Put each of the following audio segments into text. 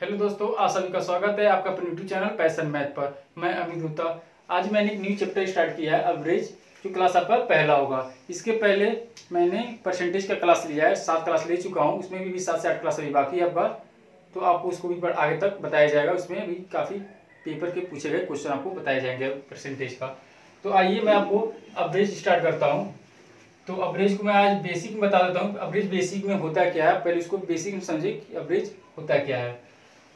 Hello दोस्तों, आप सभी का स्वागत है आपका अपने यूट्यूब चैनल पैशन मैथ पर। मैं अमित गुप्ता। आज मैंने एक न्यू चैप्टर स्टार्ट किया है एवरेज, जो क्लास आपका पहला होगा। इसके पहले मैंने परसेंटेज का क्लास लिया है, 7 क्लास ले चुका हूँ। उसमें भी 7 से 8 क्लास अभी बाकी है आपका, तो आपको उसको भी आगे तक बताया जाएगा। उसमें भी काफ़ी पेपर के पूछे गए क्वेश्चन आपको बताए जाएंगे परसेंटेज का। तो आइए मैं आपको एवरेज स्टार्ट करता हूँ। तो एवरेज को मैं आज बेसिक में बता देता हूँ। एवरेज बेसिक में होता क्या है, पहले उसको बेसिक में समझे कि एवरेज होता क्या है।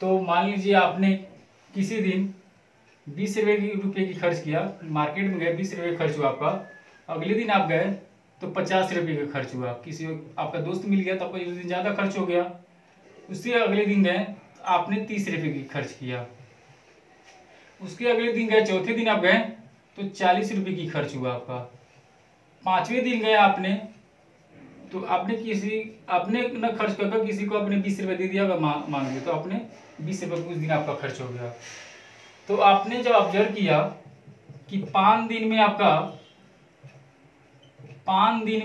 तो मान लीजिए आपने किसी दिन 20 रुपये की खर्च किया, मार्केट में गए, 20 रुपये खर्च हुआ आपका। अगले दिन आप गए तो 50 रुपये का खर्च हुआ। किसी आपका दोस्त मिल गया तो आपका उस दिन ज़्यादा खर्च हो गया। उससे अगले दिन गए तो आपने 30 रुपये की खर्च किया। उसके अगले दिन गए, चौथे दिन आप गए तो 40 रुपये की खर्च हुआ आपका। पाँचवें दिन गए आपने तो आपने न खर्च कर किसी को आपने 20 रुपये दे दिया, अगर मांग लिया तो आपने 20 रुपये उस दिन आपका खर्च हो गया। तो आपने जब ऑब्जर्व किया कि 5 दिन में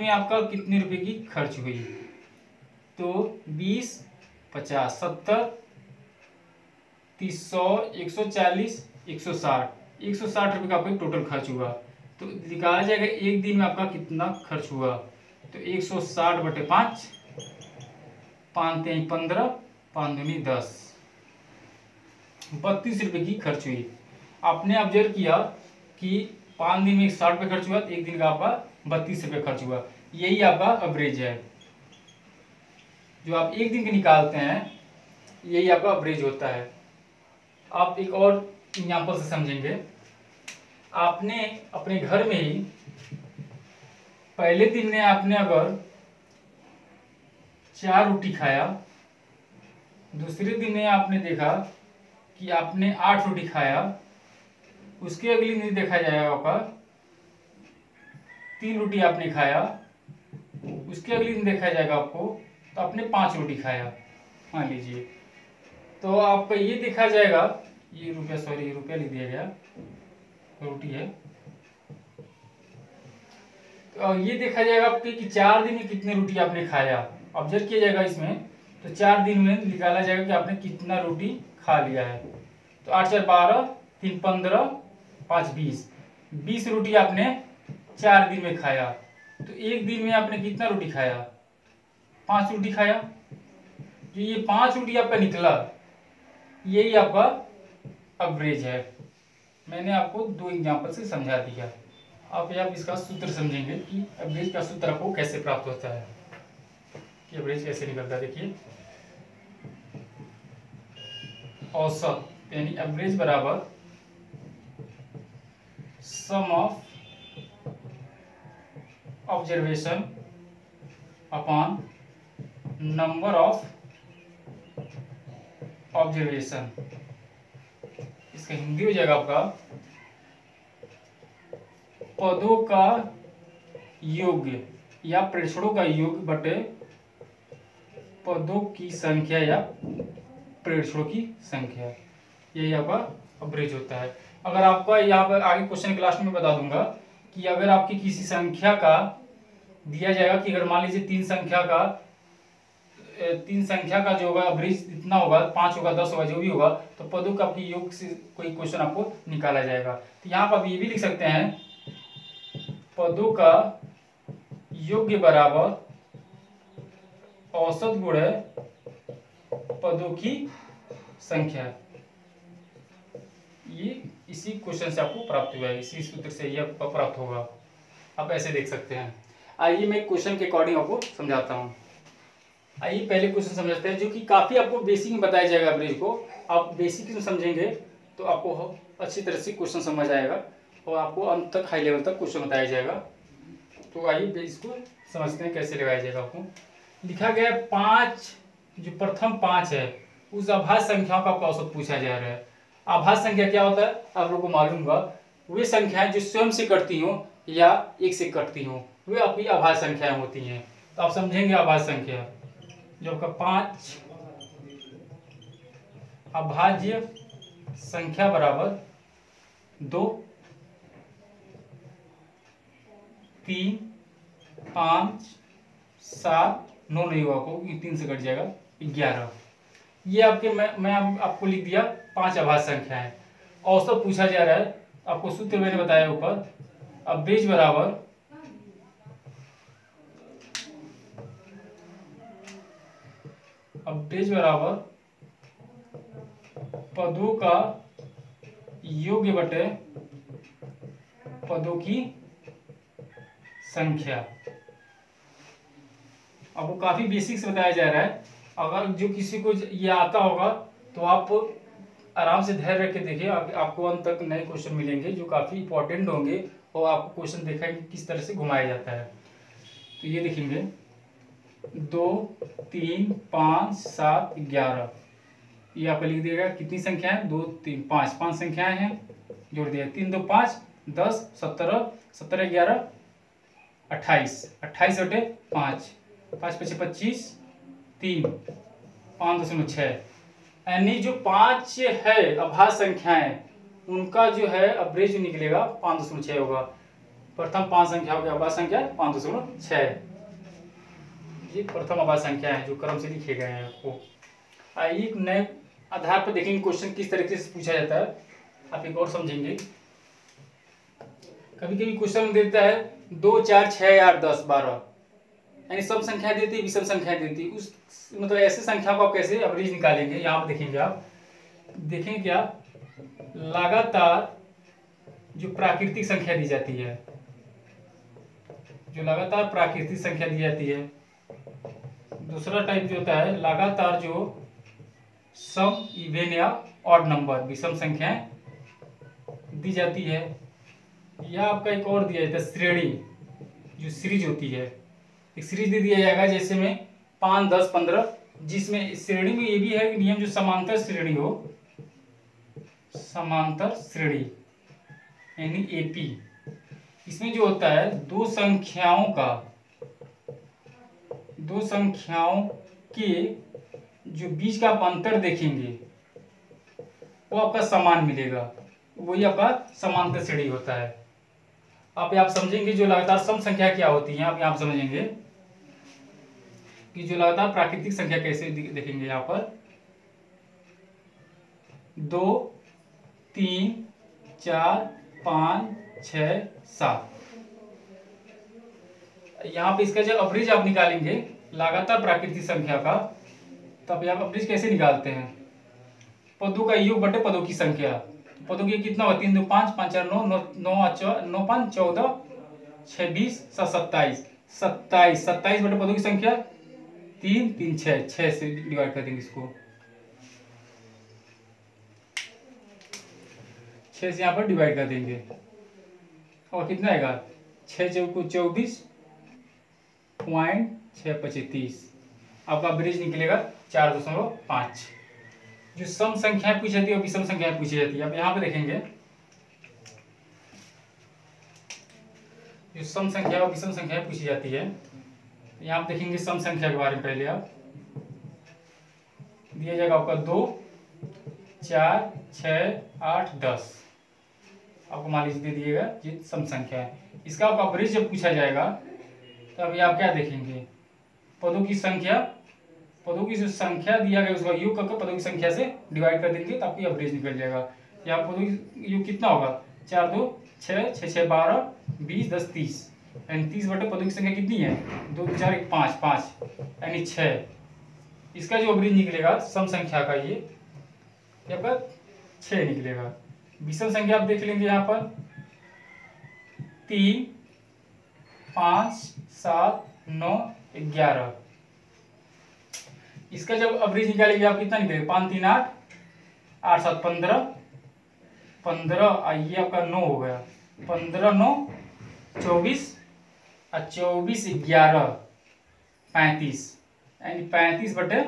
आपका कितने रुपए की खर्च हुई, तो 20, 50, 70, 30, 100, 140, 160 रुपये का आपका टोटल खर्च हुआ। तो निकाला जाएगा एक दिन में आपका कितना खर्च हुआ। तो 160/5, 5 3 15, 5 दूनी 10, 32 रुपये की खर्च हुई। आपने ऑब्जर्व किया कि 5 दिन में 60 रुपये खर्च हुआ, तो एक दिन का आपका 32 रुपये खर्च हुआ। यही आपका एवरेज है। जो आप एक दिन के निकालते हैं यही आपका एवरेज होता है। आप एक और एग्जाम्पल से समझेंगे। आपने अपने घर में ही पहले दिन में आपने अगर 4 रोटी खाया, दूसरे दिन में आपने देखा कि आपने 8 रोटी खाया, उसके अगले दिन देखा जाएगा आपका 3 रोटी आपने खाया, उसके अगले दिन देखा जाएगा आपको तो आपने 5 रोटी खाया मान लीजिए। तो आपका ये देखा जाएगा, ये रुपया लिख दिया गया, रोटी है। तो ये देखा जाएगा आपके कि 4 दिन में कितने रोटी आपने खाया, ऑब्जर्व किया जाएगा इसमें। तो 4 दिन में निकाला जाएगा कि आपने कितना रोटी खा लिया है। तो 8 4 12, 3 15, 5 20 रोटी आपने 4 दिन में खाया। तो एक दिन में आपने कितना रोटी खाया, 5 रोटी खाया। जो ये 5 रोटी आपका निकला, यही आपका एवरेज है। मैंने आपको 2 एग्जांपल से समझा दिया। अब आप इसका सूत्र समझेंगे कि एवरेज का सूत्र आपको कैसे प्राप्त होता है, कि एवरेज कैसे निकलता है। देखिए, औसत यानी एवरेज बराबर sum of observation upon number of observation. इसका हिंदी हो जाएगा आपका पदों का योग या प्रेक्षणों का योग बटे पदों की संख्या या प्रेक्षणों की संख्या। यही आपका एवरेज होता है। अगर आपका यहाँ पर आगे क्वेश्चन क्लास में बता दूंगा कि अगर आपकी किसी संख्या का दिया जाएगा कि अगर मान लीजिए 3 संख्या का जो होगा एवरेज इतना होगा, 5 होगा, 10 होगा, जो भी होगा, तो पदों का आपकी योग से कोई क्वेश्चन आपको निकाला जाएगा। तो यहाँ पर आप ये भी लिख सकते हैं, पदों का योग बराबर औसत गुणे पदों की संख्या। ये इसी क्वेश्चन से आपको प्राप्त हुआ है, इसी सूत्र से ये आपको प्राप्त होगा। आप ऐसे देख सकते हैं। आइए मैं क्वेश्चन के अकॉर्डिंग आपको समझाता हूँ। आइए पहले क्वेश्चन समझते हैं, जो कि काफी आपको बेसिक में बताया जाएगा। एवरेज को आप बेसिक में समझेंगे तो आपको अच्छी तरह से क्वेश्चन समझ आएगा और आपको अंत तक हाई लेवल तक क्वेश्चन बताया जाएगा। तो आइए इसको समझते हैं कैसे लगाया जाएगा। आपको लिखा गया 5, जो प्रथम 5 है उस अभाज्य संख्याओं का आपका औसत पूछा जा रहा है। अभाज्य संख्या क्या होता है आप लोगों को मालूम होगा, वे संख्याएं जो स्वयं से कटती हो या एक से कटती हो, वे आपकी अभाज्य संख्याएं होती हैं। तो आप समझेंगे अभाज्य संख्या, जो आपका 5 अभाज्य संख्या बराबर 2, 3, 5, 7, 9 नहीं होगा, 3 से कट जाएगा, 11। ये आपके मैं आपको लिख दिया 5 अभाज्य संख्याएं। औसत पूछा जा रहा है, आपको सूत्र मैंने बताया ऊपर। अवरेज बराबर पदों का योग्य बटे पदों की संख्या। अब वो काफी बेसिक से बताया जा रहा है। अगर जो किसी को ये आता होगा तो आप आराम से धैर्य रख के देखिए, आपको अंत तक नए क्वेश्चन मिलेंगे जो काफी इंपॉर्टेंट होंगे और आपको क्वेश्चन देखेंगे किस तरह से घुमाया जाता है। तो ये देखेंगे 2 3 5 7 11, ये आपको लिख दिएगा कितनी संख्या है, 2 3 5, 5 संख्याएं हैं, जोड़ दिया 3 2 5 10 17 17 11 28, 28 बटे 5, 5 5 25 3 5.6, यानी जो 5 है अभाज्य संख्याएं उनका जो है अवरेज निकलेगा 5.6 होगा। प्रथम 5 संख्या होगी अभाज्य संख्या 5.6, ये प्रथम अभाज्य संख्या है जो क्रम से लिखे गए हैं। आपको आइए एक नए आधार पर देखेंगे क्वेश्चन किस तरीके से पूछा जाता है, आप एक और समझेंगे। कभी कभी क्वेश्चन देता है 2 4 6 8 10 12, यानी सम संख्या देती है, विषम संख्या देती है, उस मतलब ऐसे संख्या को आप कैसे एवरेज निकालेंगे। यहाँ पर देखेंगे, आप देखेंगे क्या, लगातार जो प्राकृतिक संख्या दी जाती है, जो लगातार प्राकृतिक संख्या दी जाती है। दूसरा टाइप जो होता है लगातार जो सम इवेन या ऑड नंबर विषम संख्याएं दी जाती है। या आपका एक और दिया जाता है श्रेणी, जो सीरीज होती है, एक सीरीज दे दिया जाएगा जैसे में 5 10 15, जिसमें श्रेणी में ये भी है कि नियम जो समांतर श्रेणी हो, समांतर श्रेणी यानी एपी। इसमें जो होता है दो संख्याओं के जो बीच का आप अंतर देखेंगे वो आपका समान मिलेगा, वही आपका समांतर श्रेणी होता है। आप समझेंगे जो लगातार सम संख्या क्या होती है, आप यहाँ समझेंगे कि जो लगातार प्राकृतिक संख्या कैसे देखेंगे। यहाँ पर 2 3 4 5 6 7, यहाँ पे इसका जो एवरेज आप निकालेंगे लगातार प्राकृतिक संख्या का, तब आप एवरेज कैसे निकालते हैं, पदों का योग बटे पदों की संख्या। पदों की कितना होगा, 3 2 5 5 4 9 9 5 14 6 20 27, 27 बटे पदों की संख्या 3 3 6 से डिवाइड कर देंगे इसको, 6 से यहाँ पर डिवाइड कर देंगे और कितना आएगा 6 चौको 24.635, आपका एवरेज निकलेगा 4.5। जो सम संख्याएं पूछी जाती है और विषम संख्याएं पूछी जाती है। अब यहाँ पे देखेंगे जो सम संख्या और विषम संख्याएं पूछी जाती है, यहाँ पे देखेंगे सम संख्या के बारे में। पहले आप दिया जाएगा आपका 2 4 6 8 10, आपको मान लीजिए दे दिएगा ये सम संख्या है। इसका आपका एवरेज जब पूछा जाएगा तो अभी आप क्या देखेंगे, पदों की संख्या, पदों की जो संख्या दिया गया उसका योग करके पदों की संख्या से डिवाइड कर देंगे तो आपकी एवरेज निकल जाएगा। या पदों की योग कितना होगा, 4 2 6 6 6 12 20 10 30, यानी 30 बटे पदों की संख्या कितनी है 2 4 1 5 5, यानी 6। इसका जो एवरेज निकलेगा सम संख्या का ये आपका 6 निकलेगा। विषम संख्या आप देख लेंगे यहाँ पर 3 5 7 9 11, इसका जब एवरेज निकालेंगे आप कितना निकलेगा, 5 3 8 8 7 15 15, ये आपका 9 हो गया, 15 9 24 और 24 11 35, यानी 35 बटे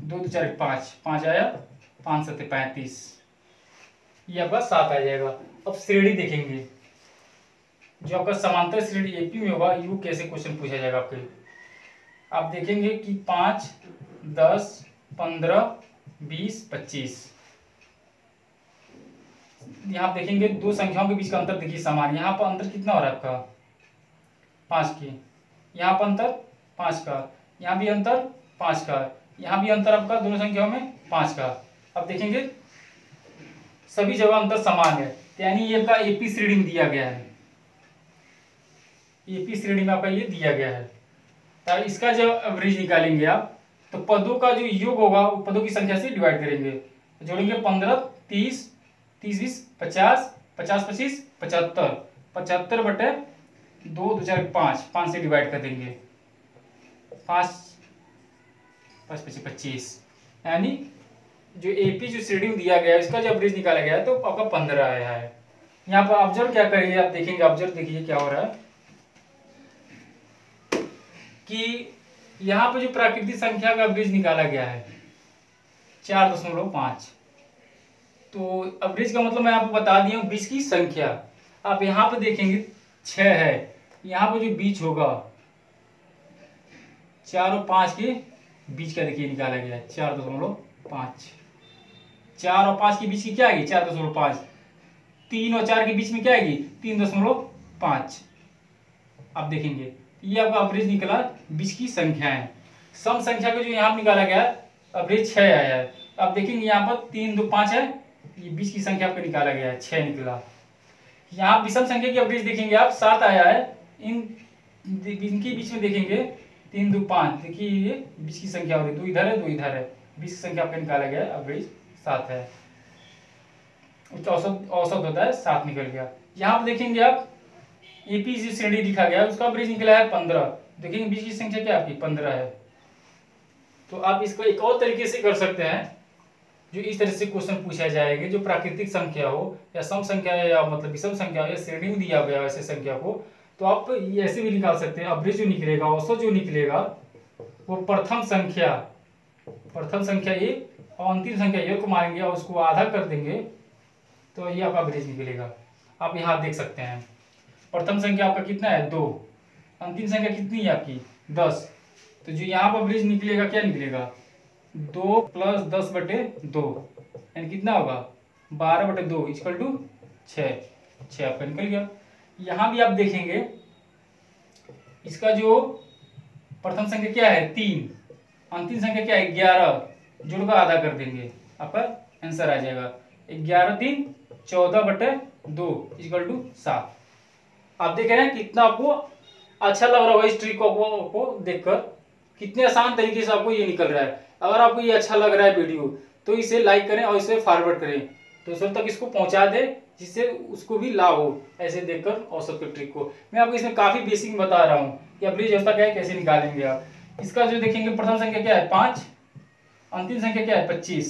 2 4 5 5 आया, 5 7 35, ये आपका 7 आ जाएगा। अब श्रेणी देखेंगे, जो आपका समांतर श्रेणी एपी में होगा, यू कैसे क्वेश्चन पूछा जाएगा आपके। आप देखेंगे कि 5 10 15 20 25, यहाँ देखेंगे दो संख्याओं के बीच का अंतर देखिए समान, यहाँ पर अंतर कितना हो रहा है आपका 5 की, यहाँ पर अंतर 5 का, यहाँ भी अंतर 5 का, यहाँ भी अंतर आपका दोनों संख्याओं में 5 का। अब देखेंगे सभी जगह अंतर समान है, यानी ये आपका एपी श्रेणी में दिया गया है, एपी श्रेणी में आपका ये दिया गया है। तो इसका जब एवरेज निकालेंगे आप, तो पदों का जो योग होगा वो पदों की संख्या से डिवाइड करेंगे, जोड़ेंगे 15, 30, 30, 20, 50, 50, 25, 75, 75 बटे 2, 2 4 5, 5 से डिवाइड कर देंगे, 5 5 25 25, यानी जो एपी जो श्रेणी में दिया गया है इसका जो एवरेज निकाला गया है तो आपका 15 आया है। यहाँ पर ऑब्जर्व क्या करेंगे आप देखेंगे, ऑब्जर्व देखिए क्या हो रहा है कि यहाँ पे जो प्राकृतिक संख्या का एवरेज निकाला गया है 4.5, तो एवरेज का मतलब मैं आपको बता दिया हूँ बीच की संख्या। आप यहाँ पे देखेंगे 6 है, यहाँ पे जो बीच होगा 4 और 5 के बीच का देखिए निकाला गया है 4.5, 4 और 5 के बीच की क्या आएगी 4.5, 3 और 4 के बीच में क्या आएगी 3.5। आप देखेंगे ये आपका एवरेज निकला बीच की संख्या है। सम संख्या का जो यहाँ निकाला गया एवरेज 6 आया है। आप देखेंगे यहाँ पर 3, 2, 5 है, ये बीच की संख्या आपका निकाला गया है 6 निकला। यहाँ विषम संख्या की एवरेज देखेंगे आप 7 आया है, इनके बीच में देखेंगे 3, 2, 5, देखिए ये बीच की संख्या हो रही है, 2 इधर है 2 इधर है, बीच की संख्या आपका निकाला गया है एवरेज 7 है। औसत होता है 7 निकल गया। यहाँ पर देखेंगे आप एपी जो श्रेणी लिखा गया है उसका एवरेज निकला है 15, देखेंगे बीच की संख्या क्या आपकी 15 है। तो आप इसको एक और तरीके से कर सकते हैं, जो इस तरह से क्वेश्चन पूछा जाएगा, जो प्राकृतिक संख्या हो या सम संख्या या मतलब विषम संख्या हो या श्रेणी में दिया गया ऐसे संख्या को, तो आप ऐसे भी निकाल सकते हैं। एवरेज जो निकलेगा, औसत जो निकलेगा वो प्रथम संख्या एक और अंतिम संख्या एक को मारेंगे और उसको आधा कर देंगे तो ये आपका एवरेज निकलेगा। आप यहाँ देख सकते हैं प्रथम संख्या आपका कितना है 2, अंतिम संख्या कितनी है आपकी 10, तो जो यहाँ पर एवरेज निकलेगा क्या निकलेगा 2 + 10 बटे 2, यानी कितना होगा 12 बटे 2 इक्वल टू 6 आपका निकल गया। यहाँ भी आप देखेंगे इसका जो प्रथम संख्या क्या है 3, अंतिम संख्या क्या है 11, जोड़कर आधा कर देंगे आपका आंसर आ जाएगा 11, 3, 14 बटे 2 इक्वल टू 7। आप देख रहे हैं कितना आपको अच्छा लग रहा होगा इस ट्रिक को देखकर, कितने आसान तरीके से आपको ये निकल रहा है। अगर आपको ये अच्छा लग रहा है वीडियो तो इसे लाइक करें और इसे फॉरवर्ड करें, दूसरों तक इसको पहुंचा दें जिससे उसको भी लाभ हो ऐसे देखकर औसत के ट्रिक को। मैं आपको इसमें काफी बेसिक बता रहा हूँ कि एवरेज औसत क्या है कैसे निकालेंगे आप। इसका जो देखेंगे प्रथम संख्या क्या है 5, अंतिम संख्या क्या है 25,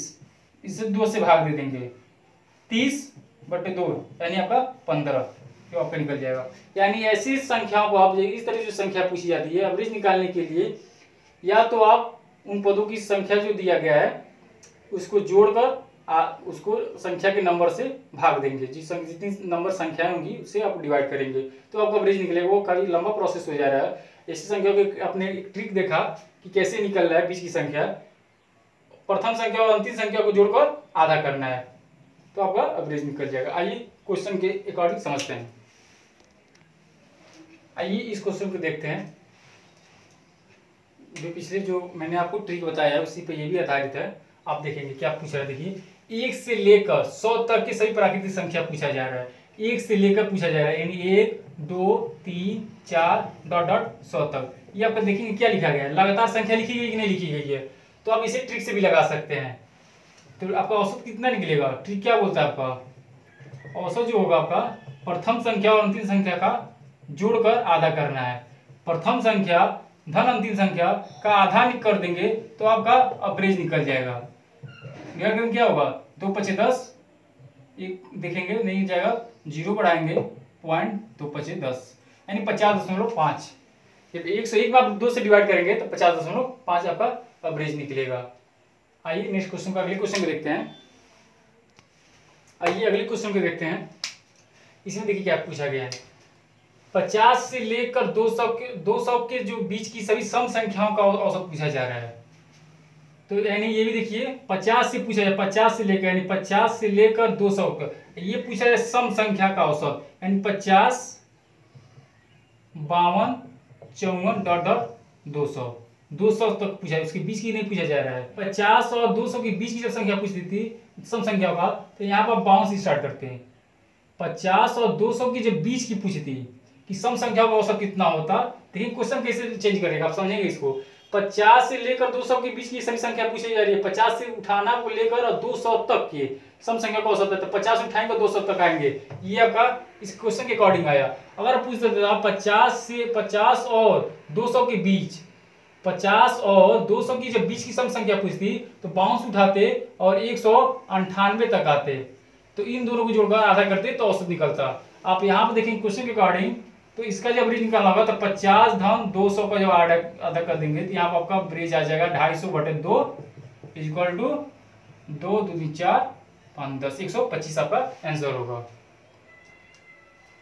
इसे 2 से भाग दे देंगे 30 बटे 2 यानी आपका 15 जो आपका निकल जाएगा। यानी ऐसी संख्याओं को आप इस तरह से संख्या पूछी जाती है एवरेज निकालने के लिए, या तो आप उन पदों की संख्या जो दिया गया है उसको जोड़कर उसको संख्या के नंबर से भाग देंगे, जितनी नंबर संख्याएं होंगी उससे आप डिवाइड करेंगे तो आपका एवरेज निकलेगा। वो काफी लंबा प्रोसेस हो जा रहा है। ऐसी संख्या को आपने एक ट्रिक देखा कि कैसे निकल रहा है बीच की संख्या, प्रथम संख्या और अंतिम संख्या को जोड़कर आधा करना है तो आपका एवरेज निकल जाएगा। आइए क्वेश्चन के अकॉर्डिंग समझते हैं। आइए इस क्वेश्चन को देखते हैं। जो पिछले जो मैंने आपको ट्रिक बताया है उसी पे ये भी आधारित है। आप देखेंगे क्या पूछ रहा है, देखिए 1 से लेकर 100 तक की सभी प्राकृतिक संख्या पूछा जा रहा है। 1 से लेकर पूछा जा रहा है यानी 1, 2, 3, 4 ... 100 तक। ये आपका देखेंगे क्या लिखा गया है, लगातार संख्या लिखी गई कि नहीं लिखी गई है, तो आप इसे ट्रिक से भी लगा सकते हैं। तो आपका औसत कितना निकलेगा, ट्रिक क्या बोलता है आपका औसत जो होगा आपका प्रथम संख्या और अंतिम संख्या का जोड़कर आधा करना है। प्रथम संख्या धन अंतिम संख्या का आधा कर देंगे तो आपका एवरेज निकल जाएगा। क्या होगा 2 × 5 = 10, एक देखेंगे नहीं जाएगा 0 बढ़ाएंगे 0.2 यानी 50.5। जब 101 में आप 2 से डिवाइड करेंगे तो 50.5 आपका एवरेज निकलेगा। आइए नेक्स्ट क्वेश्चन का अगले क्वेश्चन को देखते हैं। आइए अगले क्वेश्चन को देखते हैं। इसमें देखिए क्या पूछा गया है, 50 से लेकर 200 के जो बीच की सभी सम संख्याओं का औसत पूछा जा रहा है। तो यानी ये भी देखिए 50 से पूछा जाए, 50 से लेकर यानी 50 से लेकर 200 का ये पूछा जाए सम संख्या का औसत, यानी 50, 52, 54 ... 200 200 तक पूछा है, उसके बीच की नहीं पूछा जा रहा है। 50 और 200 के बीच की जब संख्या पूछती थी सम संख्या का, तो यहाँ पर बाउंस स्टार्ट करते हैं। 50 और 200 की जब बीच की पूछी थी कि सम संख्या का औसत कितना होता, देखिए क्वेश्चन कैसे चेंज करेगा आप समझेंगे इसको। 50 से लेकर 200 के बीच की सभी संख्या पूछी जा रही है। 50 से उठाना को लेकर और 200 तक की सम संख्या का औसत है, तो 50 उठाएंगे 200 तक आएंगे। ये आपका इस क्वेश्चन के अकॉर्डिंग आया। अगर पूछ देते 50 और 200 के बीच, 50 और 200 की जब बीच की सम संख्या पूछती तो बाउंस उठाते और 198 तक आते, तो इन दोनों को जोड़कर आधा करते तो औसत निकलता। आप यहाँ पर देखेंगे क्वेश्चन के अकॉर्डिंग, तो इसका जब ब्रिज निकालना होगा तो 50 धन 200 का जब आधा कर देंगे तो यहाँ पर आपका ब्रिज आ जाएगा 250/2 इक्वल टू 2 दूनी 4 5 10 125 आपका आंसर होगा।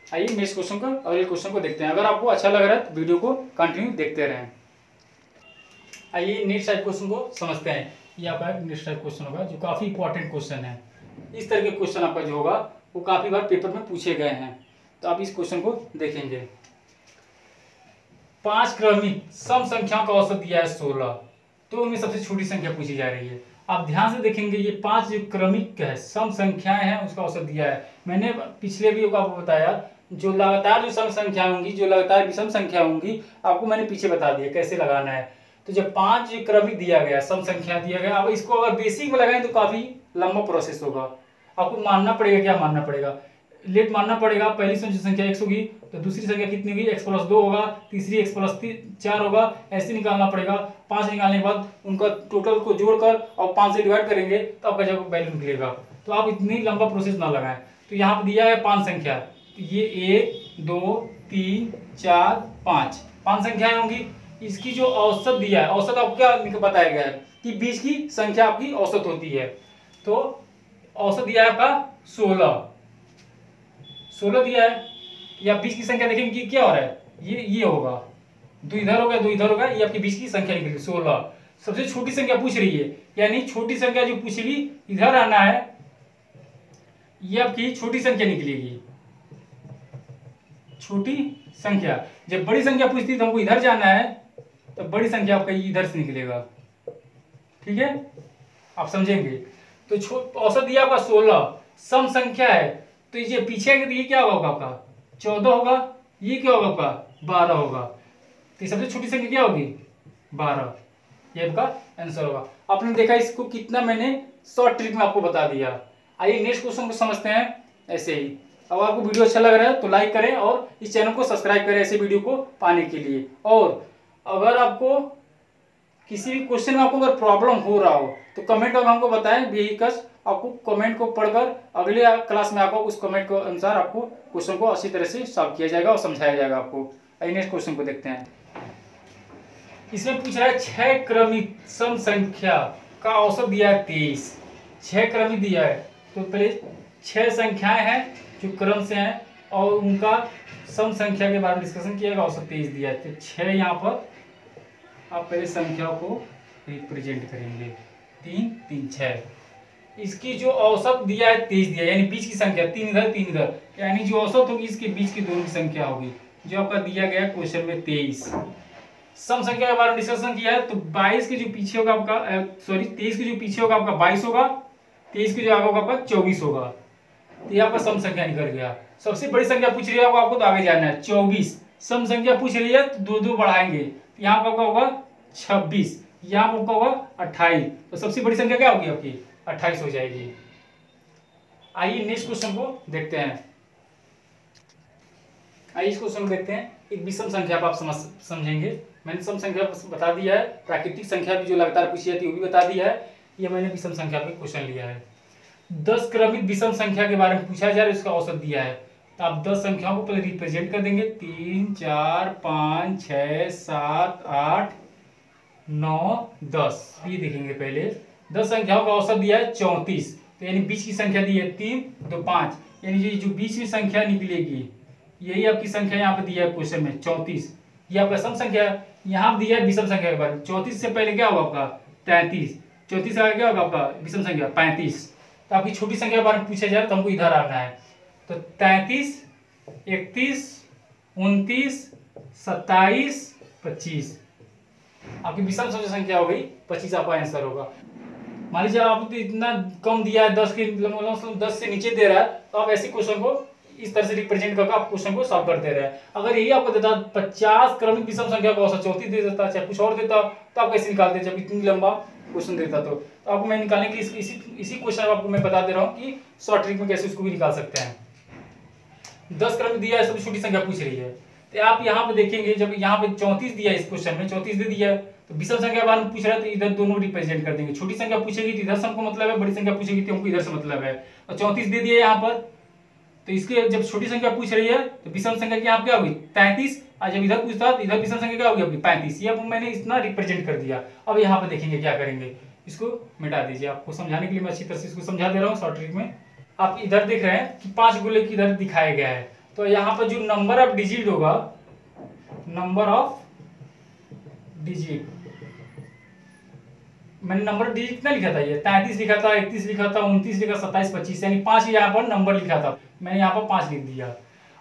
आइए नेक्स्ट क्वेश्चन को, अगले क्वेश्चन को देखते हैं। अगर आपको अच्छा लग रहा है तो वीडियो को कंटिन्यू देखते रहें। आइए नेक्स्ट टाइप क्वेश्चन को समझते हैं। ये आपका नेक्स्ट टाइप क्वेश्चन होगा जो काफी इंपॉर्टेंट क्वेश्चन है। इस तरह के क्वेश्चन आपका जो होगा वो काफी बार पेपर में पूछे गए हैं, तो आप इस क्वेश्चन को देखेंगे। 5 क्रमिक सम संख्याओं का औसत दिया है 16, तो उनमें सबसे छोटी संख्या पूछी जा रही है। आप ध्यान से देखेंगे ये 5 जो क्रमिक है सम संख्याएं हैं उसका औसत दिया है। मैंने पिछले वीडियो को आपको बताया जो लगातार जो सम संख्या होंगी, जो लगातार विषम संख्या होंगी, आपको मैंने पीछे बता दिया कैसे लगाना है। तो जब 5 क्रमिक दिया गया, सम संख्या दिया गया, अब इसको अगर बेसिक में लगाएं तो काफी लंबा प्रोसेस होगा। आपको मानना पड़ेगा, क्या मानना पड़ेगा, लेट मानना पड़ेगा। पहली संख्या x होगी तो दूसरी संख्या कितनी होगी, x+2 होगा, तीसरी x+4 होगा, ऐसे निकालना पड़ेगा। 5 निकालने के बाद उनका टोटल को जोड़कर और 5 से डिवाइड करेंगे तो आपका जब वैल्यू निकलेगा। तो आप इतनी लंबा प्रोसेस ना लगाएं। तो यहाँ पर दिया है 5 संख्या, ये 1 2 3 4 5 संख्याएं होंगी। इसकी जो औसत दिया है, औसत आपको क्या बताया गया है कि बीच की संख्या आपकी औसत होती है। तो औसत दिया है आपका 16 दिया है, या बीच की संख्या देखेंगे कि क्या हो रहा है, ये होगा, 2 इधर हो गया 2 इधर होगा, ये आपकी बीच की संख्या निकली 16। सबसे छोटी संख्या पूछ रही है, यानी छोटी संख्या जो पूछेगी इधर आना है, ये आपकी छोटी संख्या निकलेगी, छोटी संख्या। जब बड़ी संख्या पूछती है तो हमको इधर जाना है, तो बड़ी संख्या आपका इधर से निकलेगा। ठीक है, आप समझेंगे। तो औसत दिया आपका 16, सम संख्या है, तो ये पीछे ये क्या होगा आपका 14 होगा, ये क्या होगा आपका 12 होगा। तो सबसे छोटी संख्या क्या होगी 12, ये आपका आंसर होगा। आपने देखा इसको कितना मैंने शॉर्ट ट्रिक में आपको बता दिया। आइए नेक्स्ट क्वेश्चन को समझते हैं ऐसे ही। अब आपको वीडियो अच्छा लग रहा है तो लाइक करें और इस चैनल को सब्सक्राइब करें ऐसे वीडियो को पाने के लिए। और अगर आपको किसी भी क्वेश्चन में आपको अगर प्रॉब्लम हो रहा हो तो कमेंट करके हमको बताएं, बेहिचक आपको कमेंट को पढ़कर अगले क्लास में आपको उस कमेंट के अनुसार आपको क्वेश्चन को अच्छी तरह से सॉल्व किया जाएगा और समझाया जाएगा आपको। आइए नेक्स्ट क्वेश्चन को देखते हैं। इसमें पूछ रहा है 6 क्रमिक सम संख्या का औसत दिया है 23। 6 क्रमिक दिया है, तो पहले 6 संख्याएं हैं जो क्रम से हैं और उनका सम संख्या के बारे में डिस्कशन किया गया, औसत 23 दिया है। तो 6 यहाँ पर आप पहले संख्या को रिप्रेजेंट करेंगे, 3 3 6। इसकी जो औसत दिया है 23 दिया है, यानी बीच की संख्या 3 इधर 3 इधर, यानी जो औसत होगी इसके बीच की दोनों की संख्या होगी, जो आपका दिया गया क्वेश्चन में 23। सम संख्या के बारे में डिस्कशन किया है, तो 22 के जो पीछे होगा आपका 23 के जो पीछे होगा आपका 22 होगा, 23 के जो आगे होगा आपका 24 होगा। तो ये आपका सम संख्या निकल गया। सबसे बड़ी संख्या पूछ रही है आपको तो आगे जाना है 24। सम संख्या पूछ रही है तो 2 2 बढ़ाएंगे, यहाँ पर होगा 26, यहाँ पर होगा 28, तो सबसे बड़ी संख्या क्या होगी आपकी 28 हो जाएगी। आइए नेक्स्ट क्वेश्चन को देखते हैं। आइए इस क्वेश्चन को देखते हैं। एक विषम संख्या आप समझेंगे। मैंने सम संख्या बता दिया है, प्राकृतिक संख्या भी जो लगातार पूछी जाती है वो भी बता दिया है। ये मैंने विषम संख्या पे क्वेश्चन लिया है। 10 क्रमिक विषम संख्या के बारे में पूछा जा रहा है, उसका औसत दिया है। तो आप 10 संख्याओं को पहले रिप्रेजेंट कर देंगे, 3 4 5 6 7 8 9 10। ये देखेंगे पहले 10 संख्याओं का औसत दिया है 34, तो यानी बीच की संख्या दी है 3 2 5, यानी ये जो बीच में संख्या निकलेगी यही आपकी संख्या यहाँ पे दिया है क्वेश्चन में 34। ये आपका सम संख्या यहाँ दिया है विषम संख्या के बारे में। 34 से पहले क्या होगा आपका 33, 34 से आगे क्या होगा आपका विषम संख्या 35। तो आपकी छोटी संख्या के बारे में पूछा जा रहा है तो हमको इधर आना है। तो 33 31 29 27 25, आपकी विषम संख्या हो गई 25, आपका आंसर होगा। मान लीजिए आपको इतना कम दिया है, 10 के 10 से नीचे दे रहा है, तो आप ऐसे क्वेश्चन को इस तरह से रिप्रेजेंट करके आप क्वेश्चन को सॉल्व करते रहे। अगर यही आपको देता 50 क्रमिक विषम संख्या का औसत 34 दे देता, चाहे कुछ और देता, तो आप कैसे निकालते जब इतनी लंबा क्वेश्चन देता। तो आपको मैं निकालने के लिए इसी क्वेश्चन आपको मैं बता दे रहा हूँ कि शॉर्ट ट्रिक में कैसे उसको भी निकाल सकते हैं। 10 क्रमिक दिया है, सबसे छोटी संख्या पूछ रही है, तो आप यहाँ पे देखेंगे जब यहाँ पे 34 दिया है, इस क्वेश्चन में 34 दे दिया है, तो विषम संख्या बारे में पूछ रहा है तो इधर दोनों रिप्रेजेंट कर देंगे। छोटी संख्या पूछेगी तो इधर से हमको मतलब है, बड़ी संख्या पूछेगी तो हमको इधर से मतलब है। और 34 दे दिया यहाँ पर, तो इसके जब छोटी संख्या पूछ रही है तो विषम संख्या की यहाँ क्या होगी 33, और जब इधर पूछता है तो इधर विषम संख्या क्या होगी आपकी 35। ये मैंने इतना रिप्रेजेंट कर दिया। अब यहाँ पे देखेंगे क्या करेंगे, इसको मिटा दीजिए। आपको समझाने के लिए मैं अच्छी तरह से इसको समझा दे रहा हूँ शॉर्ट ट्रिक में। आप इधर देख रहे हैं कि 5 गोले की इधर दिखाया गया है, तो यहाँ पर जो नंबर ऑफ डिजिट होगा, नंबर ऑफ डिजिट, मैंने नंबर डिजिट कितना लिखा था, ये 33 लिखा था, 31 लिखा था, 29 लिखा, 27, 25, यानी 5 यहाँ पर नंबर लिखा था, मैंने यहाँ पर 5 लिख दिया।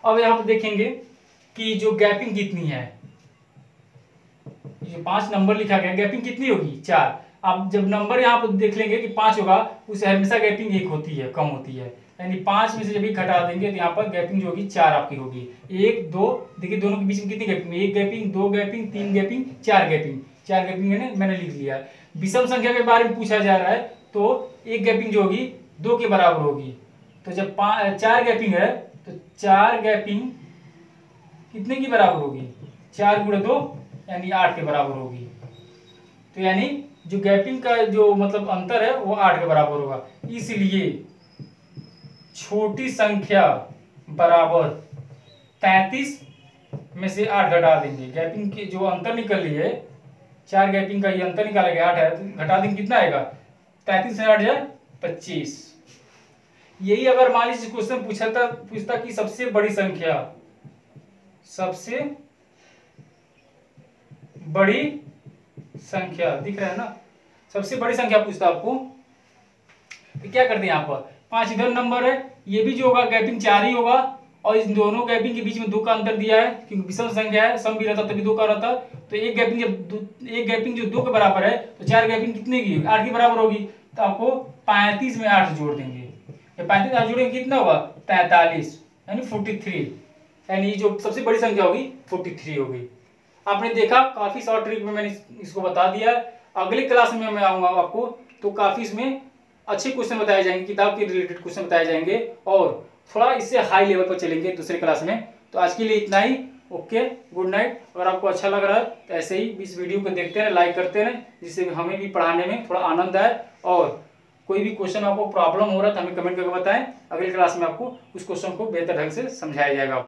अब यहाँ पर देखेंगे कि जो गैपिंग कितनी है, ये 5 नंबर लिखा गया, गैपिंग कितनी होगी 4। अब जब नंबर यहाँ पर देख लेंगे कि 5 होगा, उससे हमेशा गैपिंग 1 होती है, कम होती है, यानी 5 में से जब 1 घटा देंगे तो यहाँ पर गैपिंग जो होगी 4 आपकी होगी। 1 2, देखिए दोनों के बीच में कितनी gapping, 1 gapping, 2 gapping, 3 gapping, 4 gapping, 4 gapping मैंने लिख लिया। विषम संख्या के बारे में पूछा जा रहा है, तो 1 गैपिंग जो होगी 2 के बराबर होगी। तो जब 4 गैपिंग है तो 4 गैपिंग कितने की बराबर होगी, 4 गुणे 2 यानी 8 के बराबर होगी। तो यानी जो गैपिंग का जो मतलब अंतर है वो 8 के बराबर होगा। इसलिए छोटी संख्या बराबर 33 में से 8 घटा देंगे। गैपिंग की जो अंतर निकल रही है, 4 गैपिंग का ये अंतर निकाला गया 8 है, तो घटा देंगे कितना आएगा, 33 से 8 जाए 25। यही अगर मान लीजिए क्वेश्चन पूछता कि सबसे बड़ी संख्या, सबसे बड़ी संख्या दिख रहा है ना, सबसे बड़ी संख्या पूछता आपको, तो क्या करते हैं यहाँ पर 5 इधर नंबर है, ये भी जो होगा गैपिंग 4 ही होगा, और इस दोनों गैपिंग के बीच में 2 का अंतर दिया है क्योंकि विषम संख्या है, सम भी रहता तभी 2 का रहता। तो एक गैपिंग जो 2 के बराबर है, तो 4 गैपिंग कितने की, 8 के बराबर होगी। तो आपको 35 में 8 जोड़ देंगे, 35 में 8 जोड़ेंगे कितना होगा 43, यानी 43, यानी जो सबसे बड़ी संख्या होगी 43 होगी। आपने देखा काफी शॉर्ट ट्रिक में मैंने इसको बता दिया। अगले क्लास में मैं आऊंगा आपको, तो काफी इसमें अच्छे क्वेश्चन बताए जाएंगे, किताब के रिलेटेड क्वेश्चन बताए जाएंगे, और थोड़ा इससे हाई लेवल पर चलेंगे दूसरे क्लास में। तो आज के लिए इतना ही। Okay, good night. अगर आपको अच्छा लग रहा है तो ऐसे ही इस वीडियो को देखते रहें, लाइक करते रहें, जिससे हमें भी पढ़ाने में थोड़ा आनंद आए। और कोई भी क्वेश्चन आपको प्रॉब्लम हो रहा है तो हमें कमेंट करके बताएं, अगली क्लास में आपको उस क्वेश्चन को बेहतर ढंग से समझाया जाएगा।